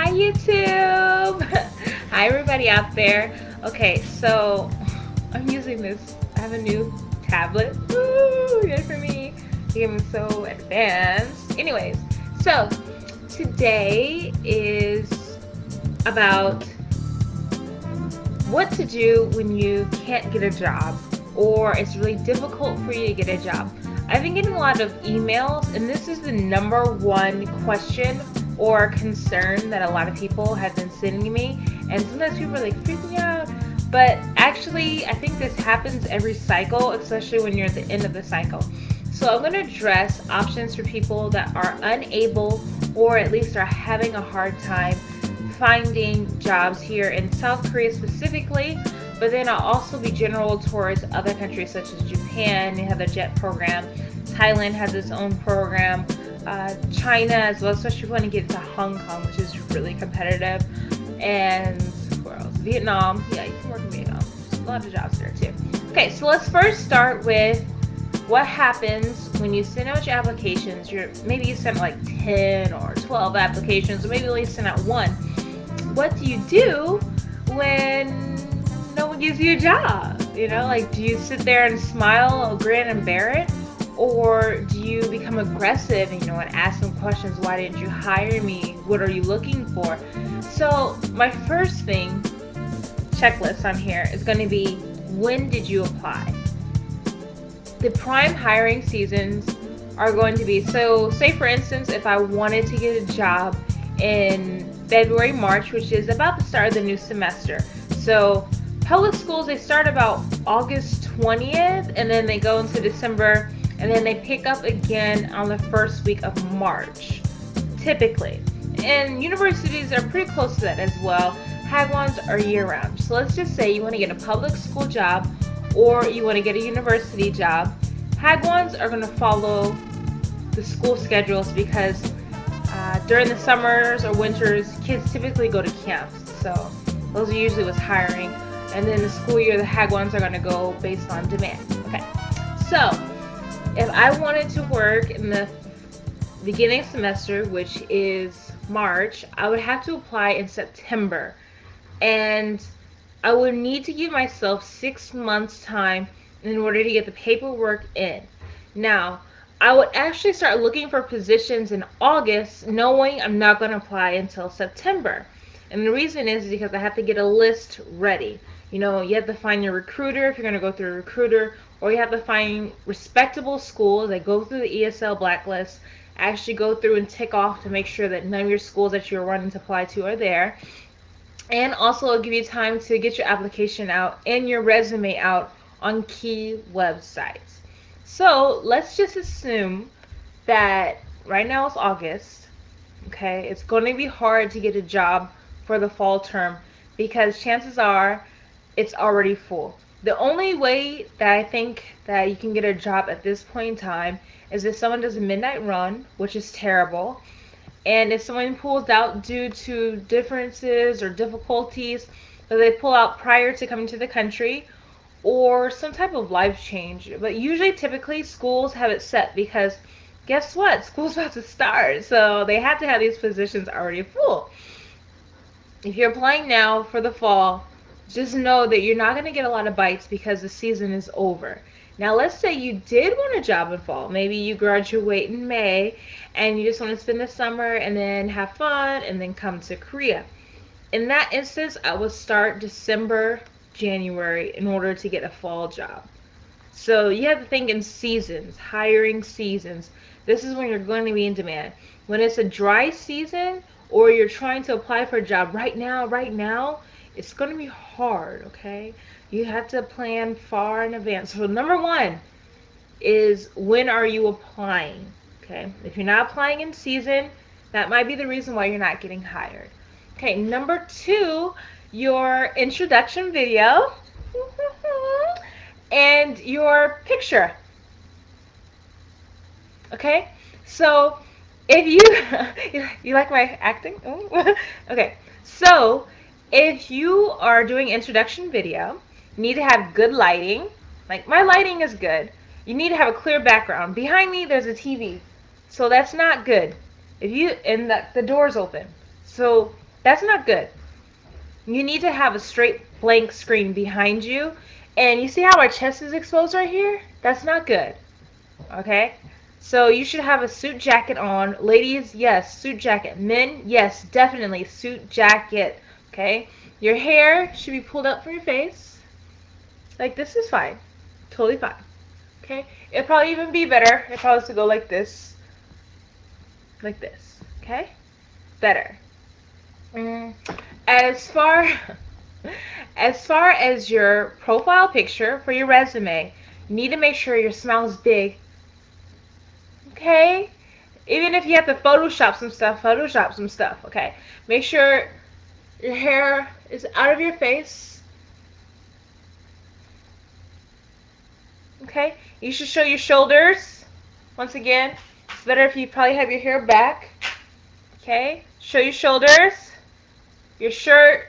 Hi YouTube! Hi everybody out there. Okay, so I'm using this. I have a new tablet. Woo! Good for me. I'm so advanced. Anyways, so today is about what to do when you can't get a job or it's really difficult for you to get a job. I've been getting a lot of emails, and this is the number one question or concern that a lot of people have been sending me. And sometimes people are like freaking out, but actually, I think this happens every cycle, especially when you're at the end of the cycle. So, I'm going to address options for people that are unable or at least are having a hard time finding jobs here in South Korea specifically, but then I'll also be general towards other countries such as Japan. They have the JET program. Thailand has its own program. China as well, especially if you want to get to Hong Kong, which is really competitive. And where else? Vietnam. Yeah, you can work in Vietnam. There's a lot of jobs there too. Okay, so let's first start with what happens when you send out your applications. Maybe you send like 10 or 12 applications, or maybe only send out one. What do you do when no one gives you a job? Like, do you sit there and smile, grin, and bear it? Or do you become aggressive and ask them questions? Why didn't you hire me? What are you looking for? So my first thing, checklist on here, is going to be, when did you apply? The prime hiring seasons are going to be, so say for instance, if I wanted to get a job in February, March, which is about the start of the new semester. So public schools, they start about August 20th, and then they go into December, and then they pick up again on the first week of March, typically. And universities are pretty close to that as well. Hagwons are year-round. So let's just say you want to get a public school job or you want to get a university job. Hagwons are going to follow the school schedules because during the summers or winters, kids typically go to camps. So those are usually what's hiring. And then the school year, the Hagwons are going to go based on demand. Okay. So if I wanted to work in the beginning semester, which is March, I would have to apply in September. And I would need to give myself 6 months time in order to get the paperwork in. Now, I would actually start looking for positions in August, knowing I'm not going to apply until September. And the reason is because I have to get a list ready. You have to find your recruiter if you're going to go through a recruiter, or you have to find respectable schools that go through the ESL blacklist, actually go through and tick off to make sure that none of your schools that you're wanting to apply to are there. And also it'll give you time to get your application out and your resume out on key websites. So let's just assume that right now it's August. Okay, it's going to be hard to get a job for the fall term because chances are it's already full. The only way that I think that you can get a job at this point in time is if someone does a midnight run, which is terrible, and if someone pulls out due to differences or difficulties that they pull out prior to coming to the country, or some type of life change. But usually, typically, schools have it set because guess what? School's about to start, so they have to have these positions already full. If you're applying now for the fall, just know that you're not going to get a lot of bites because the season is over. Now, let's say you did want a job in fall. Maybe you graduate in May and you just want to spend the summer and then have fun and then come to Korea. In that instance, I would start December, January in order to get a fall job. So you have to think in seasons, hiring seasons. This is when you're going to be in demand. When it's a dry season or you're trying to apply for a job right now, it's going to be hard, okay? You have to plan far in advance. So number one is, when are you applying? Okay? If you're not applying in season, that might be the reason why you're not getting hired. Okay, number two, your introduction video and your picture. Okay, so if you you like my acting? Okay, so if you are doing introduction video, you need to have good lighting. Like, my lighting is good. You need to have a clear background. Behind me, there's a TV, so that's not good. If you and the door's open, so That's not good. You need to have a straight blank screen behind you. And you see how our chest is exposed right here? That's not good. Okay? So you should have a suit jacket on. Ladies, yes, suit jacket. Men, yes, definitely suit jacket. Okay? Your hair should be pulled up from your face. Like this is fine. Totally fine. Okay? It'd probably even be better if I was to go like this. Like this. Okay? Better. Mm. As far as far as your profile picture for your resume, you need to make sure your smile is big. Okay? Even if you have to Photoshop some stuff, okay? Make sure your hair is out of your face. Okay? You should show your shoulders. Once again, it's better if you probably have your hair back. Okay? Show your shoulders. Your shirt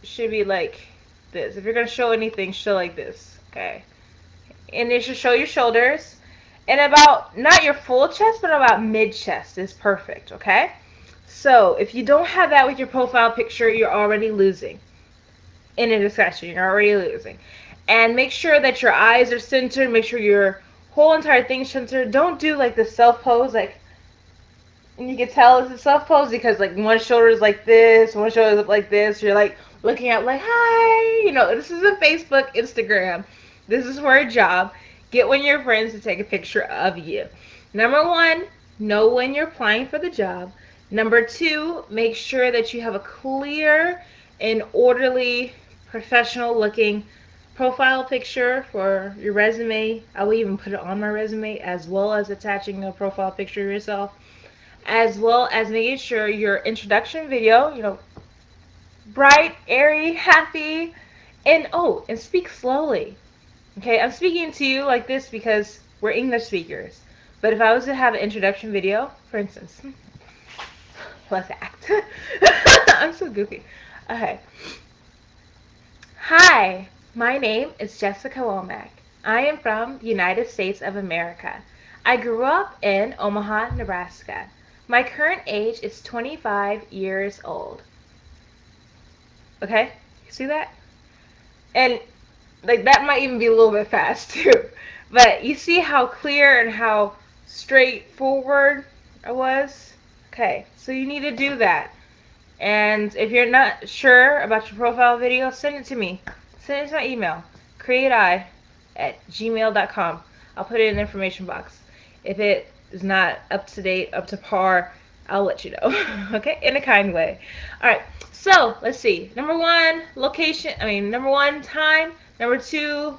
should be like this. If you're going to show anything, show like this. Okay? And it should show your shoulders. And about, not your full chest, but about mid-chest is perfect, okay? So, if you don't have that with your profile picture, you're already losing. In a discussion, you're already losing. And make sure that your eyes are centered. Make sure your whole entire thing's centered. Don't do like the self pose, like, and you can tell it's a self pose because like one shoulder is like this, one shoulder is up like this. You're like looking up like, hi, you know, this is a Facebook, Instagram. This is for a job. Get one of your friends to take a picture of you. Number one, know when you're applying for the job. Number two, make sure that you have a clear and orderly, professional looking profile picture for your resume. I will even put it on my resume as well as attaching a profile picture of yourself, as well as making sure your introduction video, you know, bright, airy, happy, and oh, and speak slowly. Okay, I'm speaking to you like this because we're English speakers. But if I was to have an introduction video, for instance, let's act. I'm so goofy. Okay. Hi, my name is Jessica Womack. I am from the United States of America. I grew up in Omaha, Nebraska. My current age is 25 years old. Okay? You see that? And like that might even be a little bit fast too. But you see how clear and how straightforward I was? Okay, so you need to do that. And if you're not sure about your profile video, send it to me. Send it to my email, createi@gmail.com. I'll put it in the information box. If it is not up to date, up to par, I'll let you know. Okay? In a kind way. Alright, so let's see. Number one, number one, time. Number two,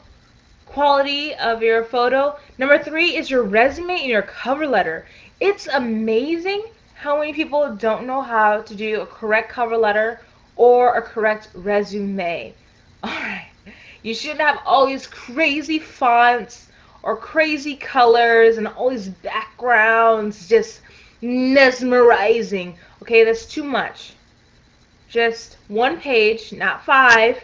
quality of your photo. Number three is your resume and your cover letter. It's amazing how many people don't know how to do a correct cover letter or a correct resume. Alright, you shouldn't have all these crazy fonts or crazy colors and all these backgrounds just mesmerizing. Okay, that's too much. Just one page, not five.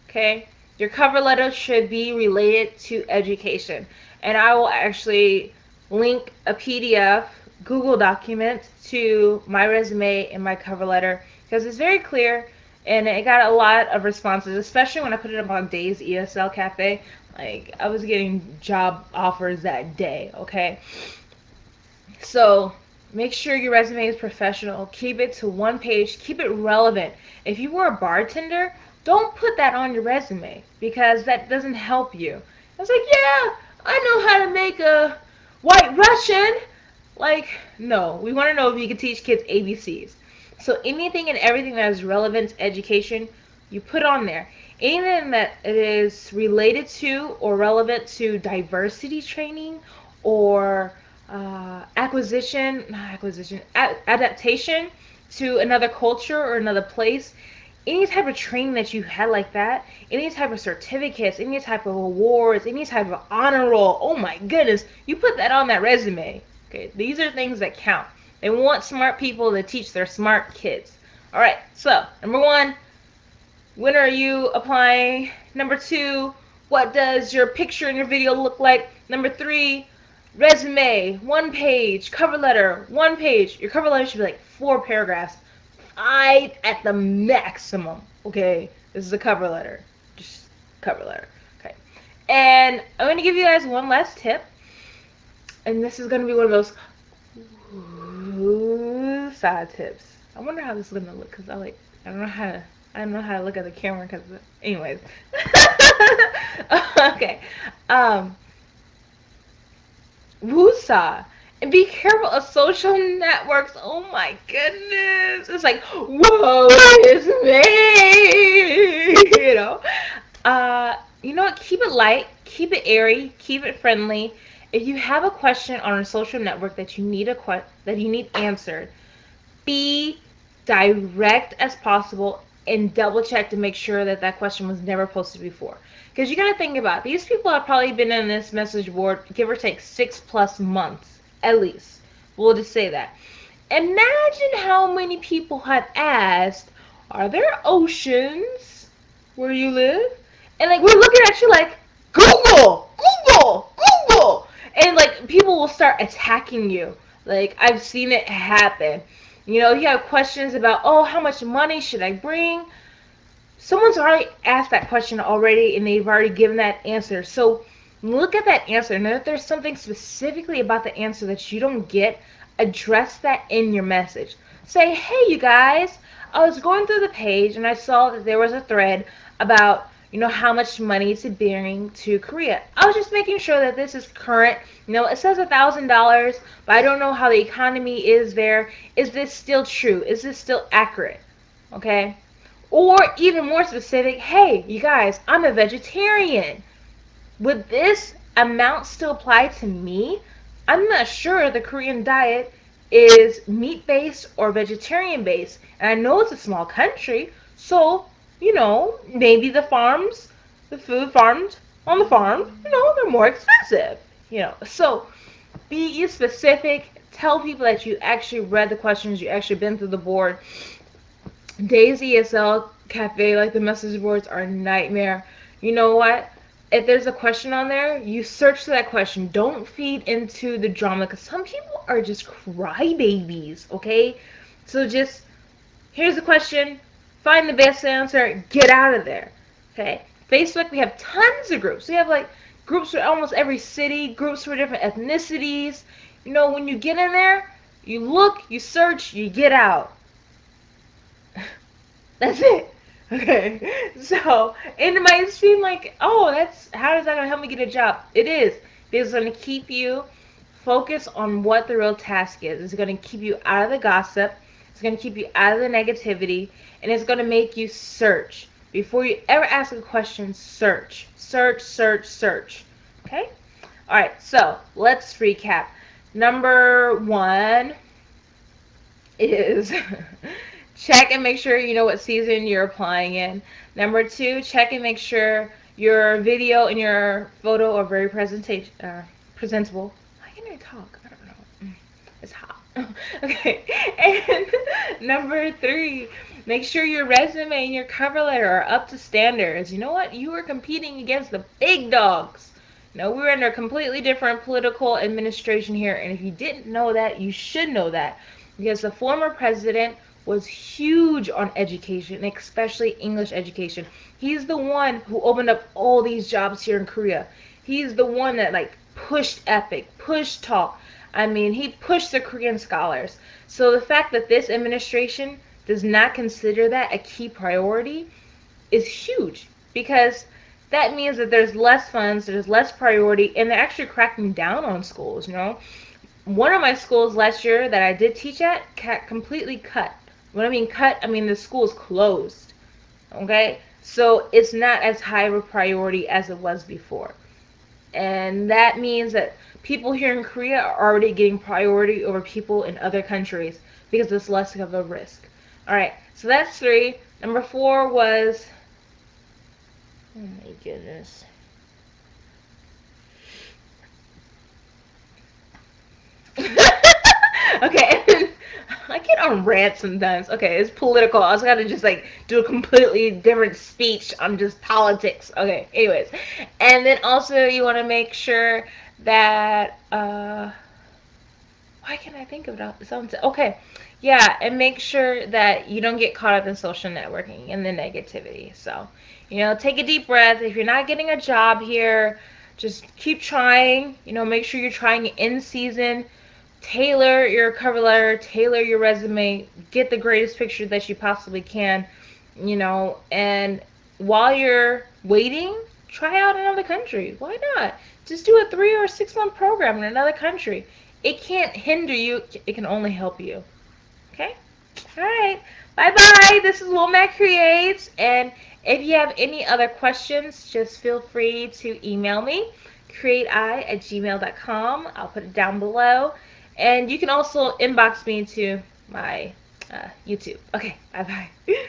Okay, your cover letter should be related to education. And I will actually link a PDF Google document to my resume and my cover letter because it's very clear and it got a lot of responses, especially when I put it up on Days ESL Cafe. Like, I was getting job offers that day, okay? So make sure your resume is professional. Keep it to one page. Keep it relevant. If you were a bartender, don't put that on your resume because that doesn't help you. It's like, yeah, I know how to make a white Russian. Like, no, we want to know if you can teach kids ABCs. So anything and everything that is relevant to education, you put on there. Anything that is related to or relevant to diversity training or adaptation to another culture or another place, any type of training that you had like that, any type of certificates, any type of awards, any type of honor roll, oh my goodness, you put that on that resume. Okay, these are things that count. They want smart people to teach their smart kids. All right, so number one, when are you applying? Number two, what does your picture in your video look like? Number three, resume, one page. Cover letter, one page. Your cover letter should be like 4 paragraphs. I at the maximum. Okay, this is a cover letter, just cover letter. Okay, and I'm gonna give you guys one last tip, and this is gonna be one of those side tips. I wonder how this is gonna look because I don't know how to I don't know how to look at the camera because anyways. Okay, um, woosah. And be careful of social networks. Oh my goodness. It's like, whoa, it's me. You know what? Keep it light, keep it airy, keep it friendly. If you have a question on a social network that you need that you need answered, be direct as possible and double check to make sure that that question was never posted before. Because you got to think about it. These people have probably been in this message board, give or take 6+ months at least. We'll just say that. Imagine how many people have asked, "Are there oceans where you live?" And like we're looking at you like, "Google, Google, Google," and like people will start attacking you. Like I've seen it happen. You have questions about, "Oh, how much money should I bring?" Someone's already asked that question already and they've already given that answer. So look at that answer, and if there's something specifically about the answer that you don't get, address that in your message. Say, "Hey, you guys, I was going through the page and I saw that there was a thread about how much money to bring to Korea. I was just making sure that this is current. It says $1,000, but I don't know how the economy is there. Is this still true? Is this still accurate?" Okay? Or even more specific, "Hey, you guys, I'm a vegetarian. Would this amount still apply to me? I'm not sure the Korean diet is meat based or vegetarian based. And I know it's a small country, so, maybe the food farmed on the farm, they're more expensive. So be specific. Tell people that you actually read the questions, you actually been through the board. Daisy ESL Cafe, like the message boards, are a nightmare. You know what? If there's a question on there, you search for that question. Don't feed into the drama because some people are just crybabies, okay? So just, here's the question, find the best answer, get out of there, okay? Facebook, we have tons of groups. We have like groups for almost every city, groups for different ethnicities. When you get in there, you look, you search, you get out. That's it. Okay. So, and it might seem like, "Oh, how is that going to help me get a job?" It is. Because it's going to keep you focused on what the real task is. It's going to keep you out of the gossip. It's going to keep you out of the negativity. And it's going to make you search. Before you ever ask a question, search. Search, search, search. Okay? Alright, so let's recap. Number one is check and make sure you know what season you're applying in. Number two, check and make sure your video and your photo are very presentable. Why can't I talk? I don't know. It's hot. Okay. And number three, make sure your resume and your cover letter are up to standards. You know what? You are competing against the big dogs. No, we're under a completely different political administration here, and if you didn't know that, you should know that because the former president was huge on education, especially English education. He's the one who opened up all these jobs here in Korea. He's the one that like pushed EPIC, pushed talk. I mean, he pushed the Korean scholars. So the fact that this administration does not consider that a key priority is huge because that means that there's less funds, there's less priority, and they're actually cracking down on schools. One of my schools last year that I did teach at completely cut. When I mean cut, I mean the school is closed. Okay? So it's not as high of a priority as it was before. And that means that people here in Korea are already getting priority over people in other countries because it's less of a risk. Alright, so that's three. Number four was, oh my goodness. Okay, I get on rant sometimes. Okay, it's political. I was gonna just like do a completely different speech on just politics. Okay, anyways. And then also you want to make sure that Why can't I think of it? It sounds okay. Yeah, and make sure that you don't get caught up in social networking and the negativity. So, take a deep breath. If you're not getting a job here, just keep trying. Make sure you're trying in season. Tailor your cover letter, tailor your resume, get the greatest picture that you possibly can, and while you're waiting, try out another country. Why not? Just do a 3 or 6 month program in another country. It can't hinder you, it can only help you. Okay? Alright. Bye bye. This is Womack Creates. And if you have any other questions, just feel free to email me, createi@gmail.com. I'll put it down below. And you can also inbox me to my YouTube. Okay. Bye bye.